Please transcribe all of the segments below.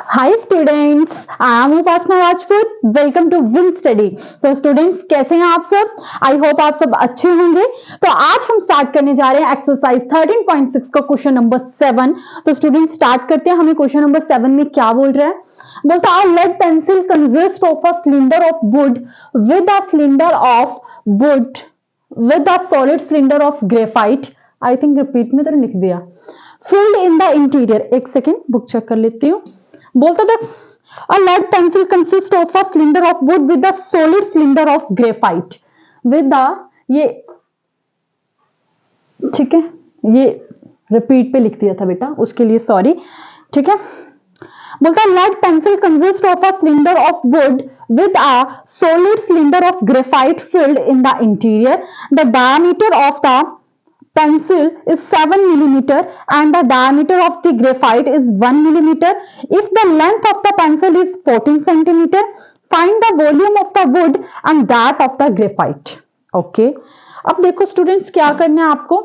Hi students, I am Upasana Rajput. Welcome to win study. तो students कैसे हैं आप सब? आई होप आप सब अच्छे होंगे। तो आज हम स्टार्ट करने जा रहे हैं एक्सरसाइज 13.6 का क्वेश्चन नंबर 7। तो स्टूडेंट्स स्टार्ट करते हैं। हमें क्वेश्चन नंबर 7 में क्या बोल रहा है? बोलता है lead pencil consist of a cylinder of wood with a cylinder of wood with a solid cylinder of graphite. I think repeat में तो लिख दिया। Filled in the interior. एक सेकेंड बुक चेक कर लेती हूँ। बोलता था a lead pencil consists of a cylinder of wood with a solid cylinder of graphite with the ये ठीक है, ये रिपीट पे लिख दिया था बेटा, उसके लिए सॉरी। ठीक है, बोलता है lead pencil consists of a cylinder of wood with a solid cylinder of graphite filled in the interior. The diameter of the pencil is 7 millimeter and the diameter of the graphite is 1 millimeter. If the length of the pencil is 14 centimeter, find the volume of the wood and that of the graphite. Okay. अब देखो students क्या करना है आपको,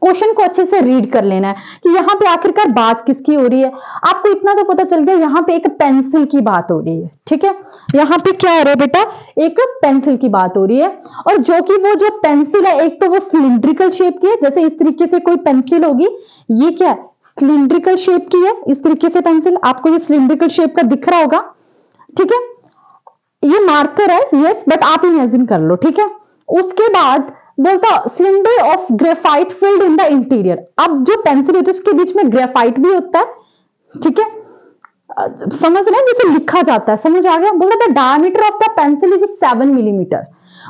question को अच्छे से read कर लेना है कि यहाँ पे आखिरकार बात किसकी हो रही है। आपको इतना तो पता चल गया, यहाँ पे एक पेंसिल की बात हो रही है। ठीक है, यहाँ पे क्या हो रहा है बेटा, एक पेंसिल की बात हो रही है। और जो कि वो जो पेंसिल है, एक तो वो सिलिंड्रिकल शेप की है, जैसे इस तरीके से कोई पेंसिल होगी, ये क्या है, सिलिंड्रिकल शेप की है। इस तरीके से पेंसिल, आपको ये सिलिंड्रिकल शेप का दिख रहा होगा। ठीक है, ये मार्कर है, यस, बट आप इमेजिन कर लो। ठीक है, उसके बाद बोलता cylinder of graphite field in the interior. अब जो पेंसिल होती है उसके बीच में ग्रेफाइट भी होता है। ठीक है, समझ रहे हैं, जैसे लिखा जाता है, समझ आ गया। बोलता the diameter of the pencil is 7 millimetre.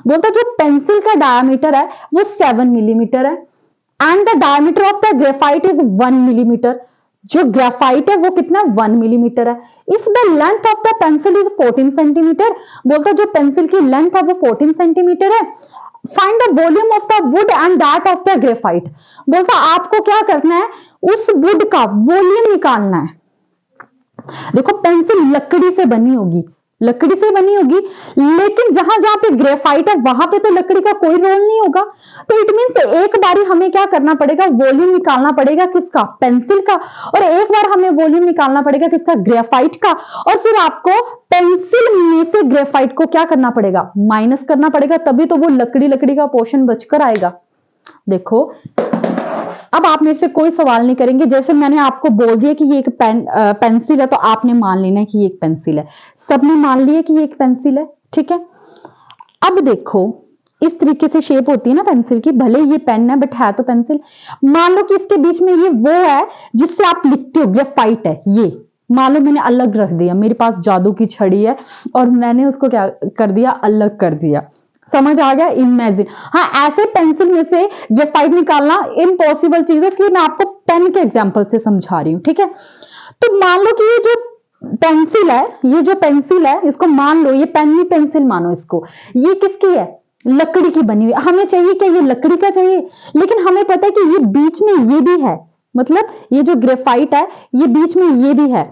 बोलता जो पेंसिल का डायमीटर है वो 7 मिलीमीटर है and the diameter of the graphite is 1 millimetre. जो ग्रेफाइट है वो कितना 1 मिलीमीटर है। If the length of the pencil is 14 centimetre, बोलता जो पेंसिल की लेंथ है वो 14 सेंटीमीटर है। Find the volume of the wood and that of the graphite. बोलता आपको क्या करना है, उस वुड का वॉल्यूम निकालना है। देखो पेंसिल लकड़ी से बनी होगी, लकड़ी से बनी होगी, लेकिन जहां जहां पे ग्रेफाइट है वहां पे तो लकड़ी का कोई रोल नहीं होगा। तो इट मीन्स एक बारी हमें क्या करना पड़ेगा, वॉल्यूम निकालना पड़ेगा किसका, पेंसिल का, और एक बार हमें वॉल्यूम निकालना पड़ेगा किसका, ग्रेफाइट का। और फिर आपको पेंसिल में से ग्रेफाइट को क्या करना पड़ेगा, माइनस करना पड़ेगा, तभी तो वो लकड़ी लकड़ी का पोर्शन बचकर आएगा। देखो अब आप मेरे से कोई सवाल नहीं करेंगे, जैसे मैंने आपको बोल दिया कि ये एक पेंसिल है, तो आपने मान लेना है कि ये एक पेंसिल है। सबने मान लिया कि ये एक पेंसिल है। ठीक है, अब देखो इस तरीके से शेप होती है ना पेंसिल की, भले ये पेन है बट है तो पेंसिल। मान लो कि इसके बीच में ये वो है जिससे आप लिखते हो, ग्रेफाइट है ये। मान लो मैंने अलग रख दिया, मेरे पास जादू की छड़ी है और मैंने उसको क्या कर दिया, अलग कर दिया। समझ आ गया, इमेजिन। हाँ, ऐसे पेंसिल में से ग्रेफाइट निकालना इम्पॉसिबल चीज है, इसलिए मैं आपको पेन के एग्जांपल से समझा रही हूं। ठीक है, तो मान लो कि ये जो पेंसिल है, ये जो पेंसिल है, इसको मान लो ये पेन ही पेंसिल मानो इसको। ये किसकी है, लकड़ी की बनी हुई। हमें चाहिए क्या, ये लकड़ी का चाहिए, लेकिन हमें पता है कि ये बीच में ये भी है, मतलब ये जो ग्रेफाइट है ये बीच में ये भी है।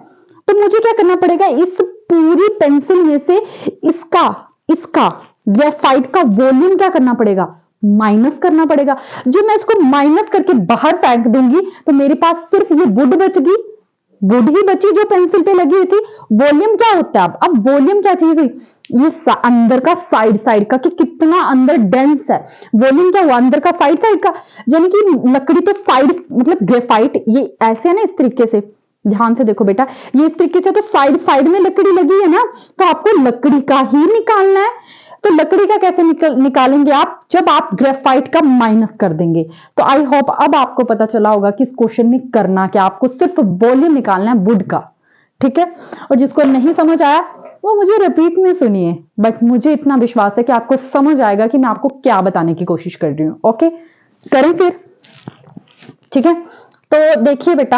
तो मुझे क्या करना पड़ेगा, इस पूरी पेंसिल में से इसका इसका ग्रेफाइट का वॉल्यूम क्या करना पड़ेगा, माइनस करना पड़ेगा। जब मैं इसको माइनस करके बाहर फेंक दूंगी तो मेरे पास सिर्फ ये वुड बच गई, वुड ही बची जो पेंसिल पे लगी हुई थी। वॉल्यूम क्या होता है, अब वॉल्यूम क्या चीज है, ये अंदर का साइड साइड का, कि कितना अंदर डेंस है। वॉल्यूम क्या हुआ, अंदर का साइड साइड का, यानी कि लकड़ी तो साइड, मतलब ग्रेफाइट ये ऐसे है ना, इस तरीके से ध्यान से देखो बेटा, ये इस तरीके से तो साइड साइड में लकड़ी लगी है ना, तो आपको लकड़ी का ही निकालना है। तो लकड़ी का कैसे निकालेंगे आप, जब आप ग्रेफाइट का माइनस कर देंगे। तो आई होप अब आपको पता चला होगा कि इस क्वेश्चन में करना क्या, आपको सिर्फ वॉल्यूम निकालना है वुड का। ठीक है, और जिसको नहीं समझ आया वो मुझे रिपीट में सुनिए, बट मुझे इतना विश्वास है कि आपको समझ आएगा कि मैं आपको क्या बताने की कोशिश कर रही हूं। ओके, करें फिर। ठीक है, तो देखिए बेटा,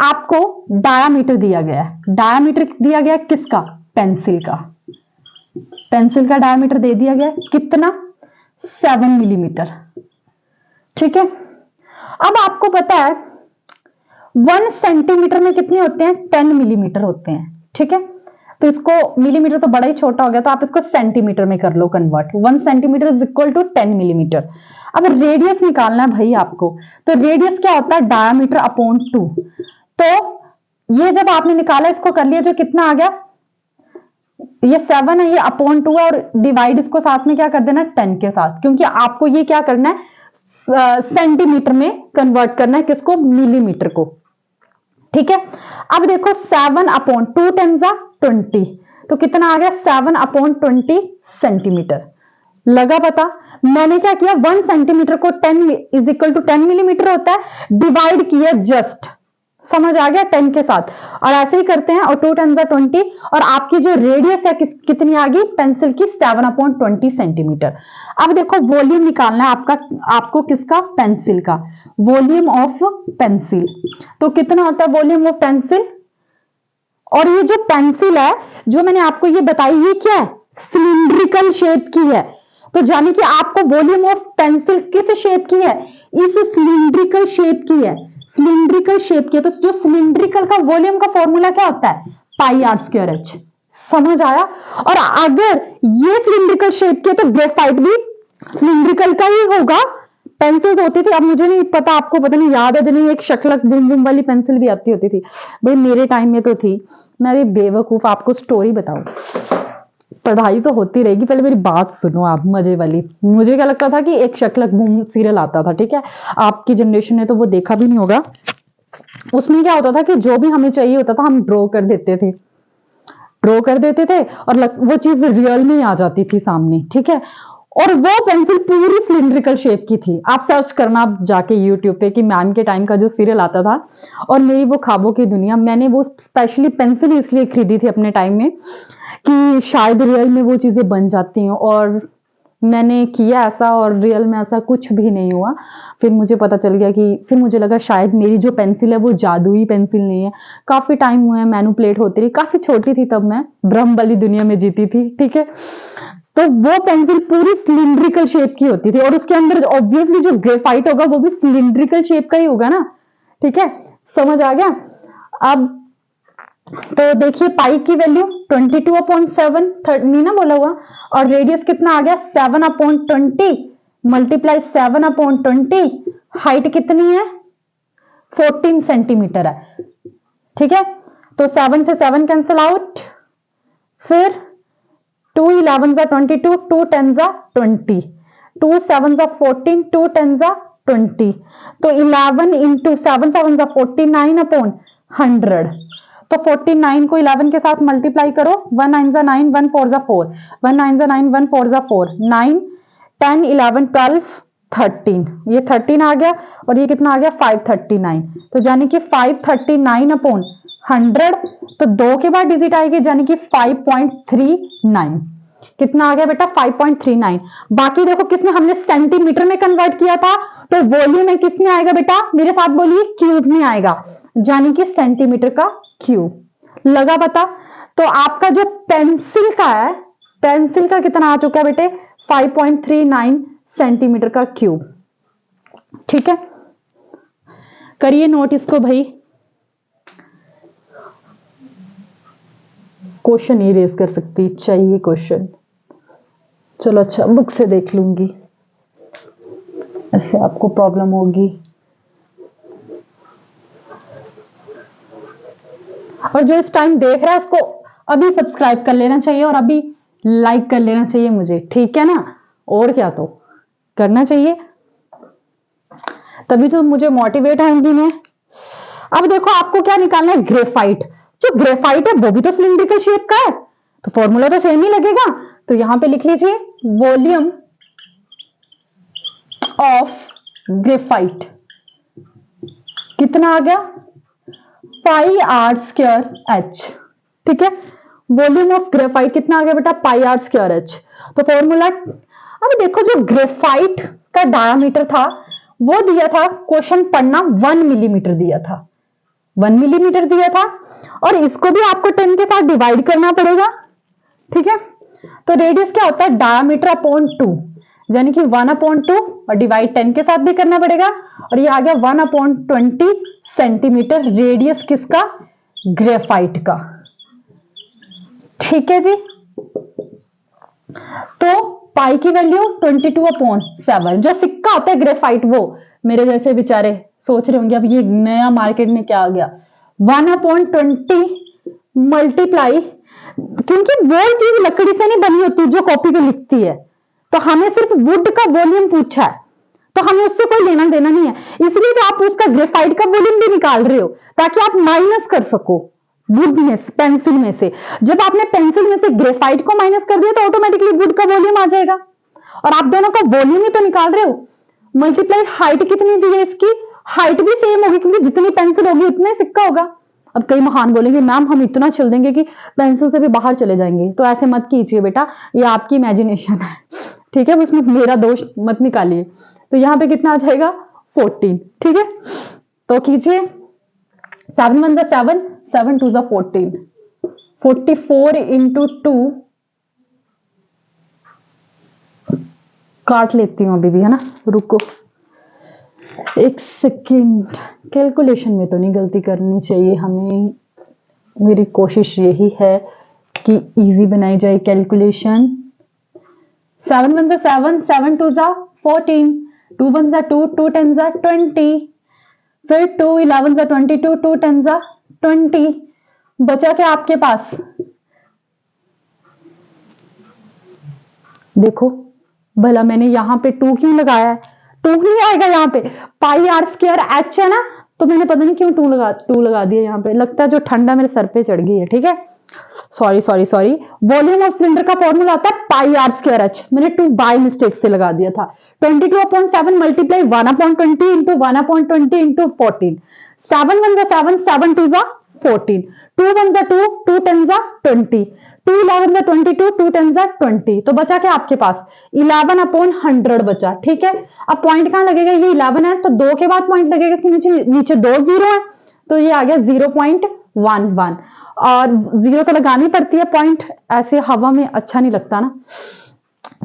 आपको डायामीटर दिया गया है। डायामीटर दिया गया किसका, पेंसिल का। पेंसिल का डायमीटर दे दिया गया कितना, 7 मिलीमीटर। ठीक है, अब आपको पता है 1 सेंटीमीटर में कितने होते हैं, 10 मिलीमीटर होते हैं। ठीक है, तो इसको मिलीमीटर तो बड़ा ही छोटा हो गया, तो आप इसको सेंटीमीटर में कर लो convert. 1 centimetre is equal to 10 millimetre. अब रेडियस निकालना है भाई आपको, तो रेडियस क्या होता है, डायमीटर अपॉन 2। तो ये जब आपने निकाला, इसको कर लिया, जो कितना आ गया, ये 7 है, ये अपॉन 2 है, और डिवाइड इसको साथ में क्या कर देना, 10 के साथ, क्योंकि आपको ये क्या करना है, सेंटीमीटर में कन्वर्ट करना है, किसको, मिलीमीटर को। ठीक है, अब देखो 7 अपॉन 2 10 जा 20, तो कितना आ गया, 7 अपॉन 20 सेंटीमीटर। लगा पता। मैंने क्या किया, 1 सेंटीमीटर को 10 इज इक्वल टू 10 मिलीमीटर होता है, डिवाइड किया जस्ट, समझ आ गया, 10 के साथ, और ऐसे ही करते हैं, और 2 10 जा 20, और आपकी जो रेडियस है कितनी आ गई पेंसिल की, 7 अपॉन 20 सेंटीमीटर। अब देखो वॉल्यूम निकालना है आपको किसका, पेंसिल का, वॉल्यूम ऑफ पेंसिल। तो कितना होता है वॉल्यूम ऑफ पेंसिल, और ये जो पेंसिल है जो मैंने आपको ये बताई, ये क्या है, सिलिंड्रिकल शेप की है, तो जाने कि आपको वॉल्यूम ऑफ पेंसिल किस शेप की है, इस सिलिंड्रिकल शेप की है, सिलिंड्रिकल शेप की है। तो जो सिलिंड्रिकल का वॉल्यूम का फॉर्मूला क्या होता है, पाई आर स्क्वायर एच। समझ आया। और अगर ये सिलिंड्रिकल शेप की है तो ग्रेफाइट भी सिलिंड्रिकल का ही होगा। पेंसिल्स होती थी, अब मुझे नहीं पता, आपको पता नहीं याद है नहीं, एक शक्लक बूम बूम वाली पेंसिल भी आती होती थी भाई, मेरे टाइम में तो थी। मैं भी बेवकूफ, आपको स्टोरी बताऊं, पढ़ाई तो होती रहेगी, पहले मेरी बात सुनो आप, मजे वाली। मुझे क्या लगता था कि एक शक्लक बूम सीरियल आता था, ठीक है, आपकी जनरेशन ने तो वो देखा भी नहीं होगा। उसमें क्या होता था कि जो भी हमें चाहिए होता था, हम ड्रॉ कर देते थे, और वो चीज रियल में आ जाती थी सामने, ठीक है। और वो पेंसिल पूरी सिलिंड्रिकल शेप की थी। आप सर्च करना जाके यूट्यूब पे कि मैम के टाइम का जो सीरियल आता था, और मेरी वो ख्वाबों की दुनिया, मैंने वो स्पेशली पेंसिल इसलिए खरीदी थी अपने टाइम में कि शायद रियल में वो चीजें बन जाती हैं, और मैंने किया ऐसा, और रियल में ऐसा कुछ भी नहीं हुआ। फिर मुझे पता चल गया कि, फिर मुझे लगा शायद मेरी जो पेंसिल है वो जादुई पेंसिल नहीं है। काफी टाइम हुआ है, मैनुपुलेट होती रही, काफी छोटी थी तब मैं, भ्रम वाली दुनिया में जीती थी, ठीक है। तो वो पेंसिल पूरी सिलिंड्रिकल शेप की होती थी, और उसके अंदर ऑब्वियसली जो ग्रेफाइट होगा वो भी सिलिंड्रिकल शेप का ही होगा ना, ठीक है, समझ आ गया। अब तो देखिए पाई की वैल्यू 22/7 नहीं ना बोला हुआ, और रेडियस कितना आ गया 7/20 मल्टीप्लाई 7/20, हाइट कितनी है 14 सेंटीमीटर है, ठीक है। तो 7 से 7 कैंसिल आउट, फिर 2 11 जा 22, 2 10 जा 20, 2 7 जा 14, 2 10 जा 20, तो 11 इंटू 7 7 जा 49/100। तो 49 को 11 के साथ मल्टीप्लाई करो, 1 9 जा 9, 1 4 जा 4, 1 9 जा 9, 1 4 जा 4, 9 10 11 12 13, ये 13 आ गया, और ये कितना आ गया 539। तो यानी कि 539/100, तो 2 के बाद डिजिट आएगी, यानी कि 5.39। कितना आ गया बेटा 5.39। बाकी देखो किसमें हमने सेंटीमीटर में कन्वर्ट किया था, तो वॉल्यूम में किसमें आएगा बेटा, मेरे साथ बोलिए, क्यूब में आएगा, यानी कि सेंटीमीटर का क्यूब। लगा पता। तो आपका जो पेंसिल का है, पेंसिल का कितना आ चुका है बेटे 5.39 सेंटीमीटर का क्यूब, ठीक है। करिए नोट इसको भाई, क्वेश्चन नहीं रेज कर सकती, चाहिए क्वेश्चन। चलो अच्छा, बुक से देख लूंगी, ऐसे आपको प्रॉब्लम होगी। और जो इस टाइम देख रहा है उसको अभी सब्सक्राइब कर लेना चाहिए, और अभी लाइक कर लेना चाहिए मुझे, ठीक है ना, और क्या तो करना चाहिए, तभी तो मुझे मोटिवेट होंगी मैं। अब देखो आपको क्या निकालना है, ग्रेफाइट। जो ग्रेफाइट है वो भी तो सिलिंड्रिकल शेप का है, तो फॉर्मूला तो सेम ही लगेगा। तो यहां पे लिख लीजिए वॉल्यूम ऑफ ग्रेफाइट कितना आ गया पाई आर स्क्वायर एच, ठीक है। वॉल्यूम ऑफ ग्रेफाइट कितना आ गया बेटा पाई आर स्क्वायर एच। तो फॉर्मूला, अब देखो जो ग्रेफाइट का डायामीटर था वो दिया था, क्वेश्चन पढ़ना 1 मिलीमीटर दिया था, 1 मिलीमीटर दिया था, और इसको भी आपको 10 के साथ डिवाइड करना पड़ेगा, ठीक है। तो रेडियस क्या होता है डायामीटर अपॉन 2, यानी कि 1/2, और डिवाइड 10 के साथ भी करना पड़ेगा, और ये आ गया 1/20 सेंटीमीटर रेडियस किसका, ग्रेफाइट का। ठीक है जी। तो पाई की वैल्यू 22/7, जो सिक्का होता है ग्रेफाइट, वो मेरे जैसे बेचारे सोच रहे होंगे अब ये नया मार्केट में क्या आ गया, 1/20 मल्टीप्लाई, क्योंकि वो चीज लकड़ी से नहीं बनी होती जो कॉपी पे लिखती है, तो हमें सिर्फ वुड का वॉल्यूम पूछा है, तो हमें उससे कोई लेना देना नहीं है, इसलिए तो आप उसका ग्रेफाइट का वॉल्यूम भी निकाल रहे हो ताकि आप माइनस कर सको वुड में, पेंसिल में से। जब आपने पेंसिल में से ग्रेफाइट को माइनस कर दिया तो ऑटोमेटिकली वुड का वॉल्यूम आ जाएगा, और आप दोनों का वॉल्यूम ही तो निकाल रहे हो। मल्टीप्लाई हाइट कितनी दी है इसकी, हाइट भी सेम होगी क्योंकि जितनी पेंसिल होगी उतना ही सिक्का होगा। अब कई महान बोलेंगे मैम हम इतना चल देंगे कि पेंसिल से भी बाहर चले जाएंगे, तो ऐसे मत कीजिए बेटा, ये आपकी इमेजिनेशन है, ठीक है, उसमें मेरा दोष मत निकालिए। तो यहां पे कितना आ जाएगा 14, ठीक है, तो कीजिए 7 1 7, 7 2 14, 44 इंटू 2, काट लेती हूं अभी भी, है ना, रुको एक सेकेंड, कैलकुलेशन में तो नहीं गलती करनी चाहिए हमें, मेरी कोशिश यही है कि इजी बनाई जाए कैलकुलेशन। 7 1 7, 7 2 14, 2 1 2, 2 10 20, फिर 2 11 22, 2 10 20, बचा क्या आपके पास, देखो भला मैंने यहां पे 2 क्यों लगाया है, 2 नहीं आएगा यहाँ पे, पाई आर स्क्वायर एच है ना, तो मैंने पता नहीं क्यों 2 लगा दिया यहाँ पे, लगता है जो ठंडा मेरे सर पे चढ़ गई है, ठीक है, sorry sorry sorry. Volume of cylinder का फॉर्मूला आता है पाई आर स्क्वायर एच, मैंने 2 बाय मिस्टेक से लगा दिया था। 22/7 मल्टीप्लाई 1/20 इंटू 1/20 इंटू 14, 7 1 7, 7 2 14, 2 1 2, 2 10 20, 2 11 22, 2 10 20, तो बचा क्या आपके पास 11/100 बचा, ठीक है। अब पॉइंट कहां लगेगा, ये 11 है तो 2 के बाद पॉइंट लगेगा कि नीचे 2 जीरो है, तो ये आ गया 0.11, और 0 तो लगानी पड़ती है, पॉइंट ऐसे हवा में अच्छा नहीं लगता ना,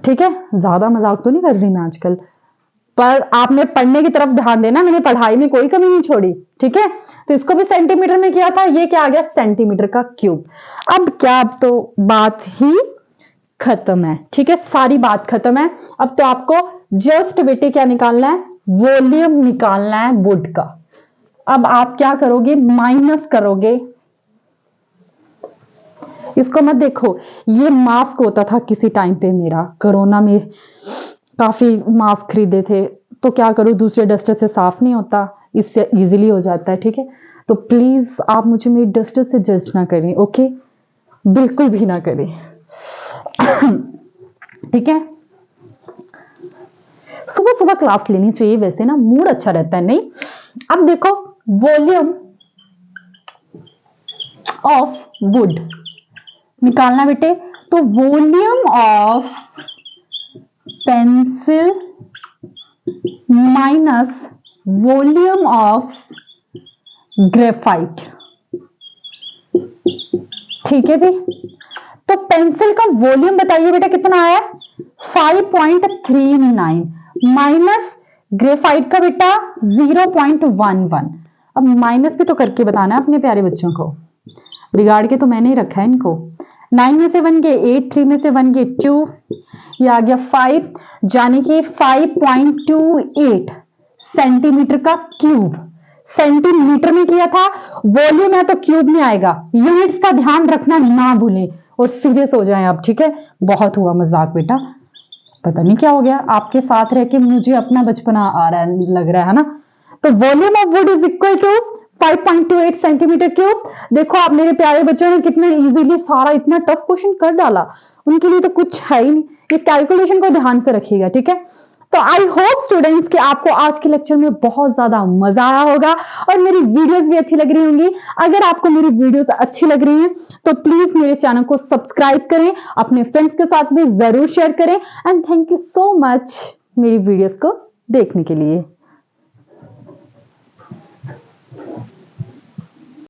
ठीक है, ज्यादा मजाक तो नहीं कर रही मैं आजकल, पर आपने पढ़ने की तरफ ध्यान देना, मैंने पढ़ाई में कोई कमी नहीं छोड़ी, ठीक है। तो इसको भी सेंटीमीटर में किया था, ये क्या आ गया सेंटीमीटर का क्यूब। अब क्या, अब तो बात ही खत्म है, ठीक है, सारी बात खत्म है। अब तो आपको जस्ट बेटे क्या निकालना है, वॉल्यूम निकालना है वुड का। अब आप क्या करोगे, माइनस करोगे, इसको मत देखो, ये मास्क होता था किसी टाइम पे, मेरा कोरोना में काफी मास्क खरीदे थे, तो क्या करूं, दूसरे डस्टर से साफ नहीं होता, इससे इजीली हो जाता है, ठीक है। तो प्लीज आप मुझे मेरी डस्टर से जज ना करें, ओके, बिल्कुल भी ना करें, ठीक है। सुबह सुबह क्लास लेनी चाहिए, वैसे ना मूड अच्छा रहता है, नहीं। अब देखो वॉल्यूम ऑफ वुड निकालना बेटे, तो volume of pencil minus volume of graphite, ठीक है जी। तो पेंसिल का वॉल्यूम बताइए बेटा कितना आया, 5.39 माइनस ग्रेफाइट का बेटा 0.11। अब माइनस भी तो करके बताना है अपने प्यारे बच्चों को, बिगाड़ के तो मैंने ही रखा है इनको। 9 में से 1 गए 8, 3 में से 1 गए 2, ये आ गया 5, यानी कि 5.28 सेंटीमीटर का क्यूब। सेंटीमीटर में किया था, वॉल्यूम है तो क्यूब में आएगा, यूनिट्स का ध्यान रखना ना भूलें, और सीरियस हो जाएं आप, ठीक है। बहुत हुआ मजाक बेटा, पता नहीं क्या हो गया, आपके साथ रह के मुझे अपना बचपना आ रहा है, लग रहा है ना। तो volume of wood is equal to 5.28 centimetre cube. देखो आप मेरे प्यारे बच्चों ने कितने इजीली सारा इतना टफ क्वेश्चन कर डाला, उनके लिए तो कुछ है ही नहीं, ये कैलकुलेशन को ध्यान से रखिएगा, ठीक है। तो आई होप स्टूडेंट्स कि आपको आज के लेक्चर में बहुत ज्यादा मजा आया होगा और मेरी वीडियोस भी अच्छी लग रही होंगी। अगर आपको मेरी वीडियोस अच्छी लग रही हैं तो प्लीज मेरे चैनल को सब्सक्राइब करें, अपने फ्रेंड्स के साथ भी जरूर शेयर करें, and thank you so much मेरी वीडियोस को देखने के लिए।